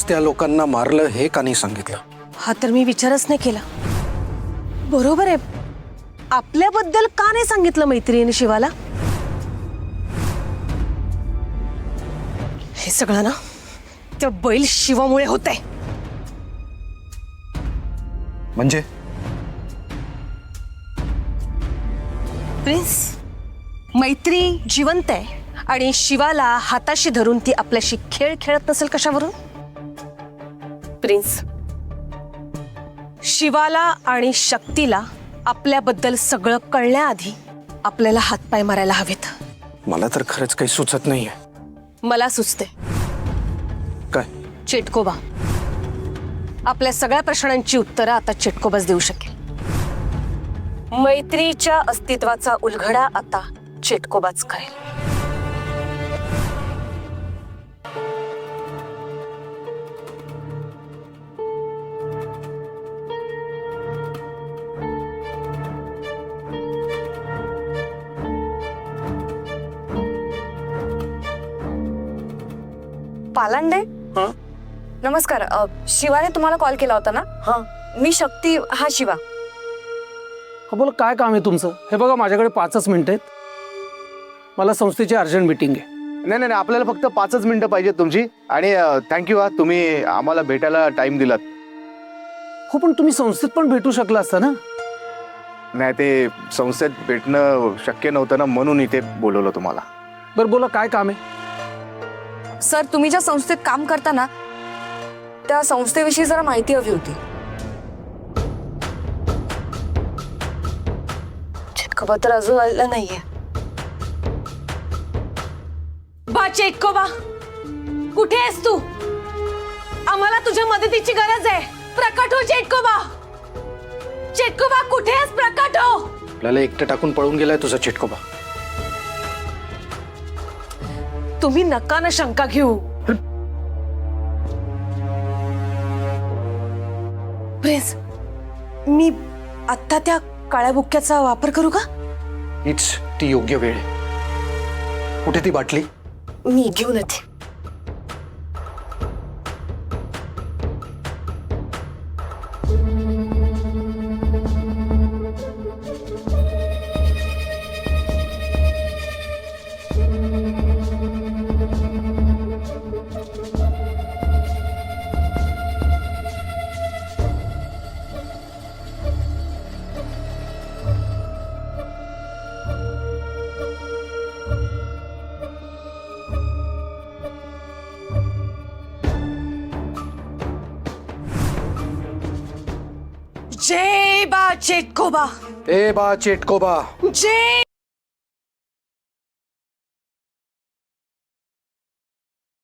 त्या लोकांना मारलं हे का नाही सांगितलं? हा तर मी विचारच नाही केला. बरोबर आहे, आपल्याबद्दल का नाही सांगितलं मैत्रिणीने शिवाला? हे सगळं ना त्या बैल शिवामुळे होतंय. म्हणजे प्रिन्स, मैत्री जिवंत आहे आणि शिवाला हाताशी धरून ती आपल्याशी खेळ खेळत नसेल कशावरून? प्रिन्स, शिवाला आणि शक्तीला आपल्याबद्दल सगळं कळण्याआधी आपल्याला हातपाय मारायला हवेत. मला तर खरंच काही सुचत नाहीये. मला सुचते. काय? चेटकोबा. आपल्या सगळ्या प्रश्नांची उत्तरं आता चेटकोबाच देऊ शकेल. मैत्रीच्या अस्तित्वाचा उलगडा आता चेटकोबाच करेल. पालांडे, नमस्कार. शिवाने तुम्हाला कॉल केला होता ना? हाँ मी शक्ती, हा शिवा. हा बोला, काय काम आहे तुमचं? हे बघा, माझ्याकडे 5च मिनिटं आहेत. मला संस्थेची अर्जंट मीटिंग आहे. नाही नाही, आपल्याला फक्त 5च मिनिटं पाहिजेत तुमची. आणि थँक्यू हा, तुम्ही आम्हाला भेटायला टाइम दिलात. हो, पण तुम्ही संस्थेत पण भेटू शकला असता ना? नाही, ते संस्थेत भेटणं शक्य नव्हतं ना, म्हणून इथे बोलवलं तुम्हाला. बरं बोला, काय काम आहे? सर, तुम्ही ज्या संस्थेत काम करता ना, त्या संस्थेविषयी जरा माहिती हवी होती. चेटकोबा तर अजून आलेला नाहीये. बा चेटकोबा, कुठे आहेस तू? आम्हाला तुझ्या मदतीची गरज आहे. प्रकट हो चेटकोबा. चेटकोबा, कुठे आहेस? प्रकट हो. आपल्याला एकटं टाकून पळून गेलाय तुझा चेटकोबा. तुम्ही नका ना शंका घेऊ. प्रिन्स, मी आत्ता त्या काळ्या बुक्क्याचा वापर करू का? हीच ती योग्य वेळ आहे. कुठे ती बाटली? मी घेऊन येते. जय बा चेटकोबा. ए बा चेटकोबा. जय